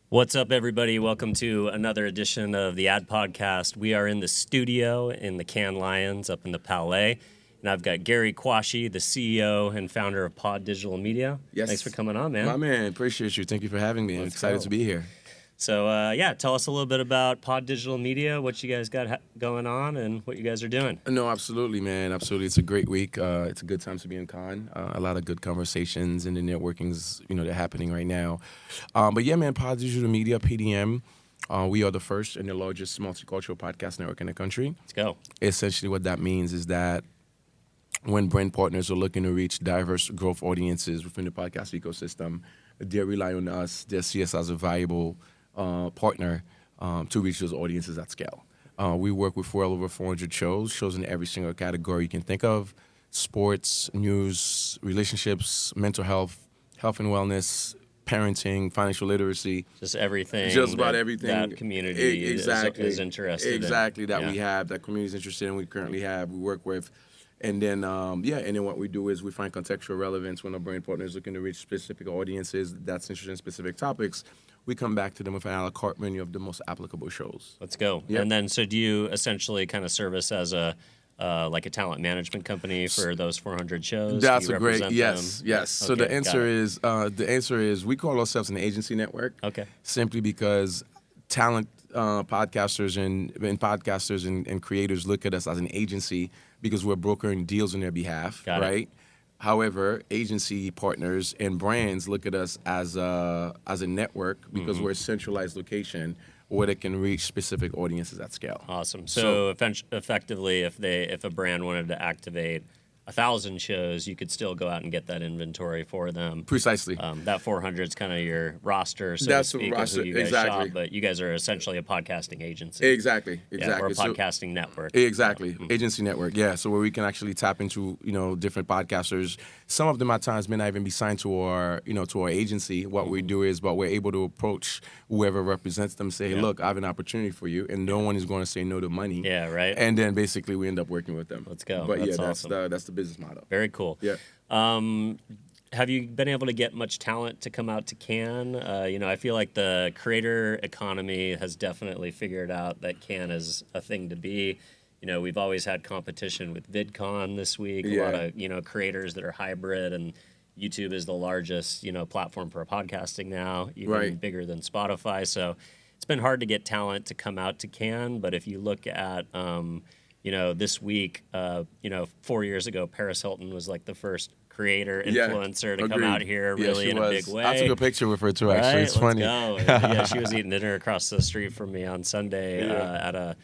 What's up, everybody? Welcome to another edition of the Ad Podcast. We are in the studio in the Cannes Lions up in the Palais, and I've got Gary Coichy, the CEO and founder of Pod Digital Media. Yes. Thanks for coming on, man. My man, appreciate you. Thank you for having me. I'm excited to be here. So, tell us a little bit about Pod Digital Media, what you guys got going on, and what you guys are doing. No, absolutely, man. Absolutely. It's a great week. It's a good time to be in Cannes. A lot of good conversations and the networkings, they're happening right now. But yeah, man, Pod Digital Media, PDM, we are the first and the largest multicultural podcast network in the country. Let's go. Essentially what that means is that when brand partners are looking to reach diverse growth audiences within the podcast ecosystem, they rely on us. They see us as a valuable partner to reach those audiences at scale. We work with well over 400 shows in every single category you can think of: sports, news, relationships, mental health, health and wellness, parenting, financial literacy. Just everything. Just about everything. That community is interested Exactly, in. that we have, that community is interested in, we currently have, we work with. And then, and then what we do is we find contextual relevance when a brand partner is looking to reach specific audiences that's interested in specific topics. We come back to them with an allocate menu of the most applicable shows. Let's go. Yep. And then, so do you essentially kind of service as a talent management company for those 400 shows? That's a great yes. Okay, So the answer is we call ourselves an agency network. Okay. Simply because talent podcasters and creators look at us as an agency because we're brokering deals on their behalf, right? However, agency partners and brands look at us as a network because we're a centralized location where they can reach specific audiences at scale. Awesome. So effectively, if a brand wanted to activate 1,000 shows, you could still go out and get that inventory for them. Precisely. That 400 is kind of your roster, so That's to speak, the roster. of who you guys Exactly. shop, but you guys are essentially a podcasting agency. Exactly. Yeah, or a podcasting network. Exactly. Agency network, yeah. So where we can actually tap into, different podcasters. Some of them at times may not even be signed to our agency. What we do is, but we're able to approach whoever represents them, say, look, I have an opportunity for you, and no one is going to say no to money. Yeah, right. And then basically we end up working with them. Let's go. But That's awesome. awesome. That's the business model. Very cool. Yeah. Have you been able to get much talent to come out to Cannes? I feel like the creator economy has definitely figured out that Cannes is a thing to be. We've always had competition with VidCon this week. A lot of, creators that are hybrid, and YouTube is the largest, platform for podcasting now, even bigger than Spotify. So it's been hard to get talent to come out to Cannes. But if you look at, this week, 4 years ago, Paris Hilton was like the first creator, influencer to come out here really in a big way. I took a picture with her too, actually. It's funny. Yeah, she was eating dinner across the street from me on Sunday at a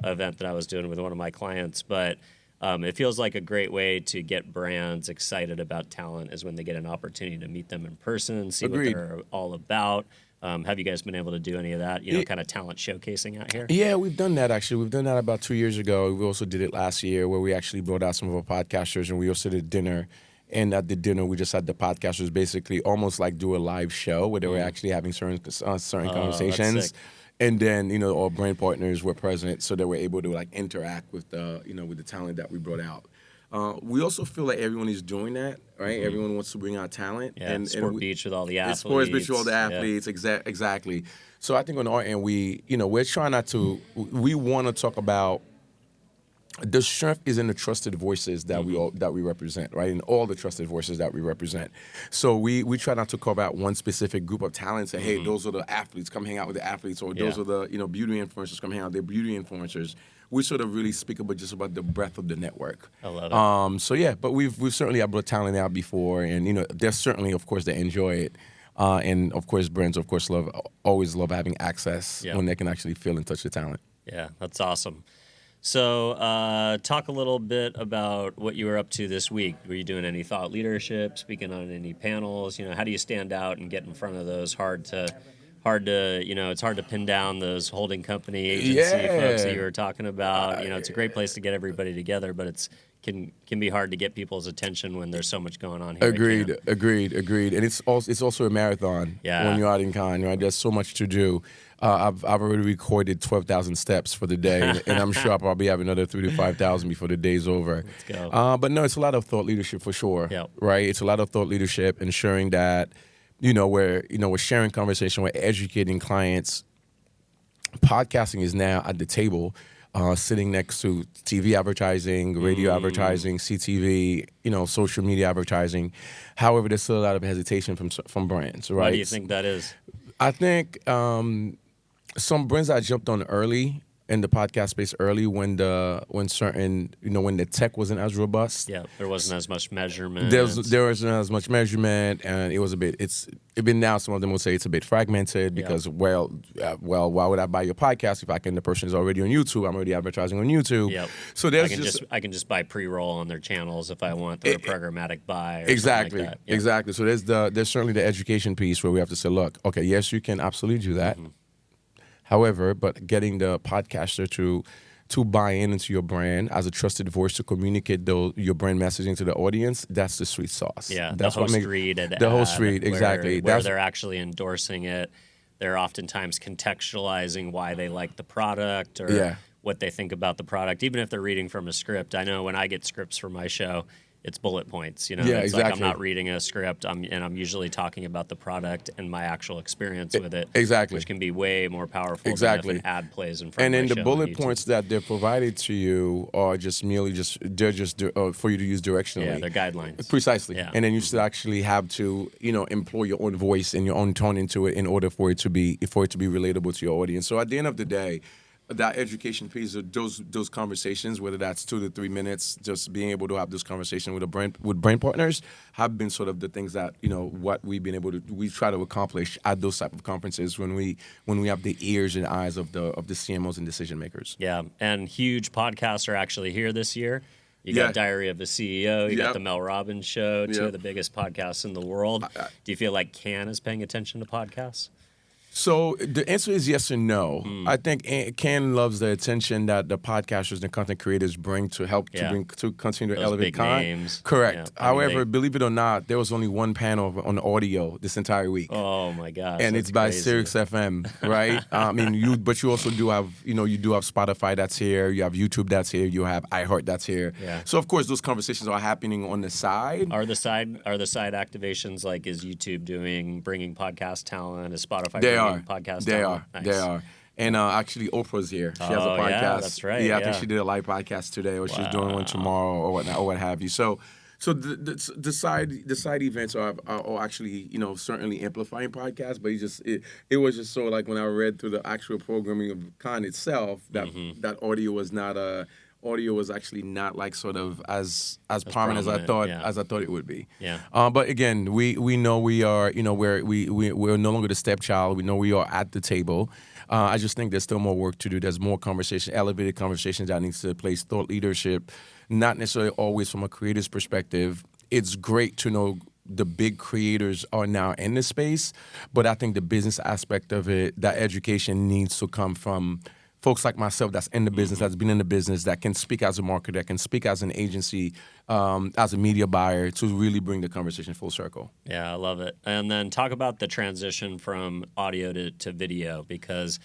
event that I was doing with one of my clients. But it feels like a great way to get brands excited about talent is when they get an opportunity to meet them in person, see what they're all about. Have you guys been able to do any of that, kind of talent showcasing out here? Yeah, we've done that, actually. We've done that about 2 years ago. We also did it last year where we actually brought out some of our podcasters, and we also did dinner. And at the dinner, we just had the podcasters basically almost like do a live show where they were actually having certain conversations. And then, our brand partners were present, so they were able to like interact with the, with the talent that we brought out. We also feel like everyone is doing that, right? Everyone wants to bring out talent. Yeah, Sport Beach with all the athletes. Sports Beach with all the athletes, exactly. So I think on our end, we're trying not to, we want to talk about, the strength is in the trusted voices that we represent, right? In all the trusted voices that we represent. So we try not to carve out one specific group of talent, say, hey, those are the athletes, come hang out with the athletes, or those are the beauty influencers, come hang out with the beauty influencers. We sort of really speak about just about the breadth of the network. I love it. But we've certainly had brought talent out before, and there's certainly, of course, they enjoy it. And of course, brands, of course, always love having access when they can actually feel and touch the talent. Yeah, that's awesome. So talk a little bit about what you were up to this week. Were you doing any thought leadership, speaking on any panels? How do you stand out and get in front of those it's hard to pin down those holding company agency folks that you were talking about. It's a great place to get everybody together, but it's can be hard to get people's attention when there's so much going on here. Agreed. And it's also a marathon when you're out in Cannes, right? There's so much to do. I've already recorded 12,000 steps for the day, and I'm sure I'll probably have another 3,000 to 5,000 before the day's over. Let's go. But no, it's a lot of thought leadership for sure, right? It's a lot of thought leadership, ensuring that we're sharing conversation, we're educating clients. Podcasting is now at the table, sitting next to TV advertising, radio advertising, CTV, social media advertising. However, there's still a lot of hesitation from brands, right? Why do you think that is? I think some brands that jumped on early in the podcast space early when certain when the tech wasn't as robust. Yeah, there wasn't as much measurement. There wasn't as much measurement, and it was a bit. It's been now. Some of them will say it's a bit fragmented because why would I buy your podcast if the person is already on YouTube? I'm already advertising on YouTube. Yep. So there's I can just buy pre-roll on their channels if I want through a programmatic buy. Or exactly, like that. Yep. Exactly. So there's certainly the education piece where we have to say, look, okay, yes, you can absolutely do that. Mm-hmm. However, but getting the podcaster to buy into your brand as a trusted voice to communicate your brand messaging to the audience, that's the sweet sauce. Yeah, that's the host read ad. The host read, exactly. Where they're actually endorsing it. They're oftentimes contextualizing why they like the product or what they think about the product, even if they're reading from a script. I know when I get scripts for my show, it's bullet points. It's exactly. like I'm not reading a script. I'm usually talking about the product and my actual experience with it. Exactly. Which can be way more powerful than if an ad plays in front and of then my the show bullet on YouTube. points that they're provided to you are they're just for you to use directionally. Yeah, they're guidelines. Precisely. Yeah. And then you still actually have to employ your own voice and your own tone into it in order for it to be relatable to your audience. So at the end of the day, that education piece of those conversations, whether that's 2 to 3 minutes, just being able to have this conversation with brand partners, have been sort of the things that what we try to accomplish at those type of conferences when we have the ears and eyes of the CMOs and decision makers. Yeah, and huge podcasts are actually here this year. You got Diary of a CEO. You got the Mel Robbins Show, two of the biggest podcasts in the world. Do you feel like Cannes is paying attention to podcasts? So the answer is yes and no. I think Ken loves the attention that the podcasters and content creators bring to help to continue to Those elevate big names. Correct. Yeah, However, believe it or not, there was only one panel on audio this entire week. Oh my gosh! And it's by crazy. Sirius FM, right? But you also do have Spotify that's here. You have YouTube that's here. You have iHeart that's here. Yeah. So of course those conversations are happening on the side. Are the side activations like is YouTube bringing podcast talent? Is Spotify podcast They talent? are. Nice. They are. And actually, Oprah's here. She has a podcast. Yeah, that's right. Yeah, I think she did a live podcast today, or she's doing one tomorrow, or what have you. So the side events are actually certainly amplifying podcasts, but it was just so like when I read through the actual programming of Con itself that that audio was actually not like sort of as prominent as I thought it would be. Yeah. But again, we know we are we're no longer the stepchild. We know we are at the table. I just think there's still more work to do. There's more elevated conversations that needs to place thought leadership, not necessarily always from a creator's perspective. It's great to know the big creators are now in the space, but I think the business aspect of it, that education needs to come from folks like myself that's in the business, that's been in the business, that can speak as a marketer, that can speak as an agency, as a media buyer to really bring the conversation full circle. Yeah, I love it. And then talk about the transition from audio to video, because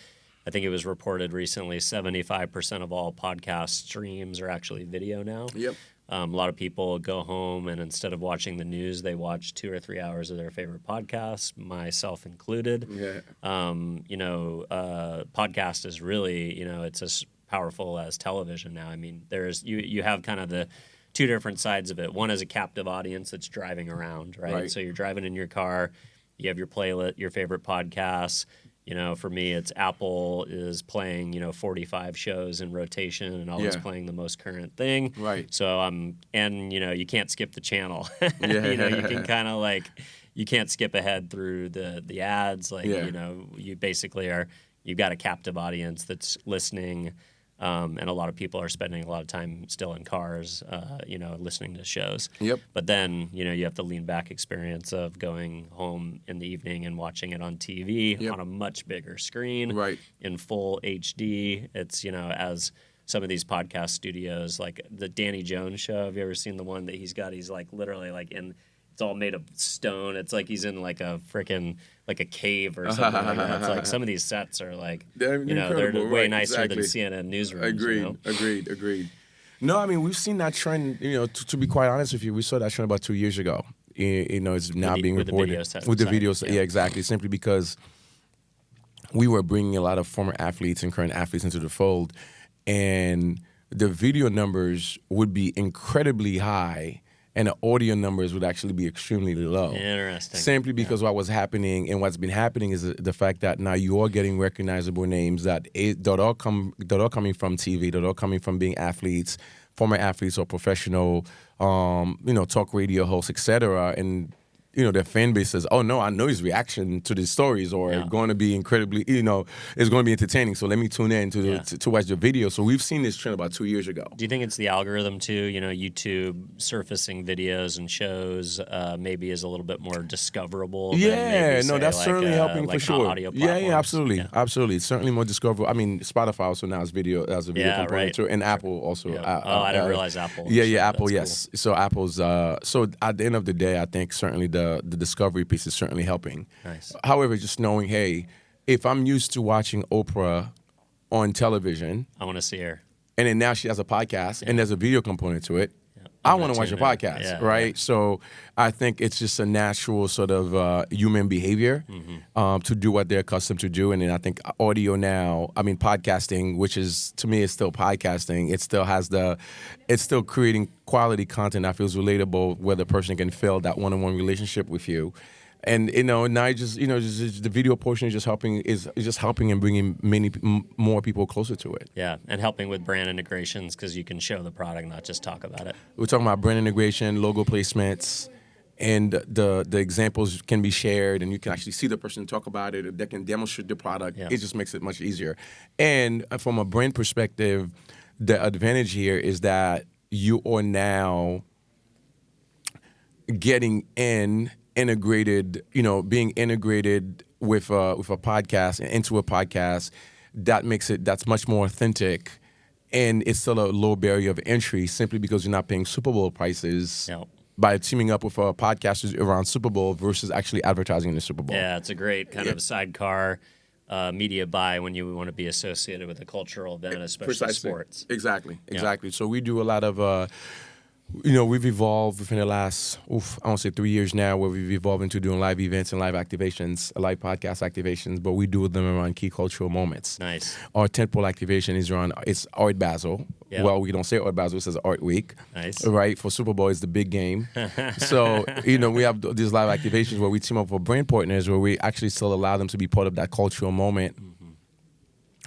I think it was reported recently 75% of all podcast streams are actually video now. Yep. A lot of people go home and instead of watching the news, they watch 2 or 3 hours of their favorite podcasts, myself included. Yeah. Podcast is really, it's as powerful as television now. I mean, you have kind of the 2 different sides of it. One is a captive audience that's driving around, right? So you're driving in your car, you have your playlist, your favorite podcasts. For me, it's Apple is playing, 45 shows in rotation and always playing the most current thing. Right. So you can't skip the channel. Yeah. You can kind of you can't skip ahead through the ads. You basically you've got a captive audience that's listening. And a lot of people are spending a lot of time still in cars, listening to shows. Yep. But then, you have the lean back experience of going home in the evening and watching it on TV on a much bigger screen, right, in full HD. It's, as some of these podcast studios, like the Danny Jones show. Have you ever seen the one that he's got? He's literally in. It's all made of stone. It's like he's in a cave or something like that. It's like some of these sets are they're way nicer than CNN newsrooms. Agreed. No, I mean we've seen that trend. To be quite honest with you, we saw that trend about 2 years ago. is now being with the reported video set with the side, videos. yeah. Yeah, exactly. Simply because we were bringing a lot of former athletes and current athletes into the fold, and the video numbers would be incredibly high, and the audio numbers would actually be extremely low. Interesting. Simply because what was happening and what's been happening is the fact that now you are getting recognizable names that are coming from TV, that are coming from being athletes, former athletes or professional, talk radio hosts, etc. And their fan base says, "Oh no, I know his reaction to these stories, or going to be incredibly, it's going to be entertaining. So let me tune in to watch the video." So we've seen this trend about 2 years ago. Do you think it's the algorithm too? YouTube surfacing videos and shows maybe is a little bit more discoverable. Yeah, than maybe, say, that's certainly helping for sure. Audio Yeah, platforms. absolutely, absolutely. It's certainly more discoverable. I mean, Spotify also now has video as a video component right. too, and Apple also. Yeah. I didn't realize Apple. Yeah, Apple. That's Yes. cool. So Apple's. So at the end of the day, I think certainly the discovery piece is certainly helping. Nice. However, just knowing, hey, if I'm used to watching Oprah on television, I want to see her. and then now she has a podcast and there's a video component to it, I want to watch a podcast, right? Yeah. So I think it's just a natural sort of human behavior to do what they're accustomed to do. And then I think audio now, podcasting, which is, to me, is still podcasting. It's still creating quality content that feels relatable, where the person can feel that one-on-one relationship with you. And now just the video portion is just helping and bringing more people closer to it. Yeah, and helping with brand integrations, because you can show the product, not just talk about it. We're talking about brand integration, logo placements, and the examples can be shared, and you can actually see the person talk about it. They can demonstrate the product. Yeah. It just makes it much easier. And from a brand perspective, the advantage here is that you are now getting integrated, being integrated with a podcast and into a podcast. That's much more authentic, and it's still a low barrier of entry, simply because you're not paying Super Bowl prices by teaming up with podcasters around Super Bowl versus actually advertising in the Super Bowl. Yeah, it's a great kind of sidecar media buy when you want to be associated with a cultural event, especially Precisely. sports. Exactly. So we do a lot of we've evolved within the last, I want to say 3 years now, where we've evolved into doing live events and live activations, live podcast activations, but we do them around key cultural moments. Nice. Our tentpole activation is it's Art Basel. Yeah. Well, we don't say Art Basel, it says Art Week. Nice. Right? For Super Bowl, it's the big game. So, we have these live activations where we team up with brand partners, where we actually still allow them to be part of that cultural moment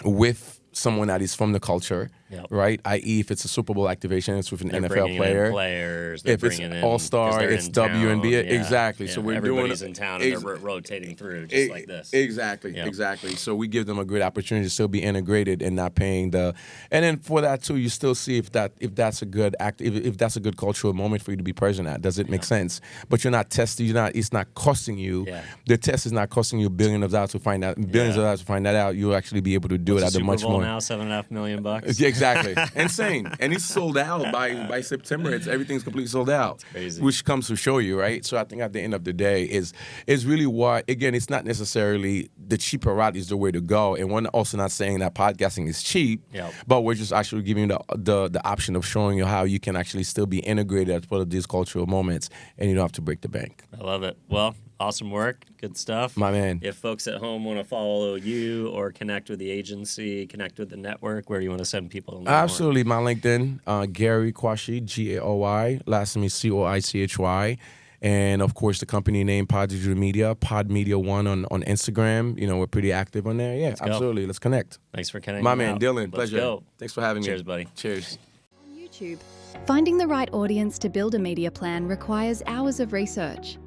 with someone that is from the culture, right? I.e., if it's a Super Bowl activation, it's with an NFL player. Players, if it's All-Star, it's WNBA. Exactly. So we're everybody's in town and they're rotating through just like this. Exactly. So we give them a great opportunity to still be integrated and not paying and then for that too, you still see if that's a good if that's a good cultural moment for you to be present at. Does it make sense? But you're not testing. It's not costing you. Yeah. The test is not costing you billions of dollars to find that out. You'll actually be able to do it at a much more. Now $7.5 million. Yeah, exactly. Insane. And it's sold out by September. Everything's completely sold out. That's crazy. Which comes to show you, right? So I think at the end of the day is really why, again, it's not necessarily the cheaper route is the way to go. And we're also not saying that podcasting is cheap, but we're just actually giving you the option of showing you how you can actually still be integrated as part of these cultural moments, and you don't have to break the bank. I love it. Well, awesome work. Good stuff. My man. If folks at home want to follow you or connect with the agency, connect with the network, where do you want to send people? Absolutely. My LinkedIn, Gary Coichy, Gaoy. Last name is Coichy. And, of course, the company name, Pod Digital Media, Pod Media One on Instagram. We're pretty active on there. Yeah, absolutely. Let's connect. Thanks for connecting. My man, Dylan. Let's Pleasure. go. Thanks for having me. Cheers, buddy. Cheers. On YouTube, finding the right audience to build a media plan requires hours of research.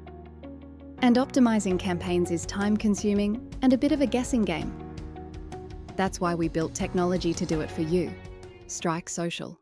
And optimizing campaigns is time-consuming and a bit of a guessing game. That's why we built technology to do it for you. Strike Social.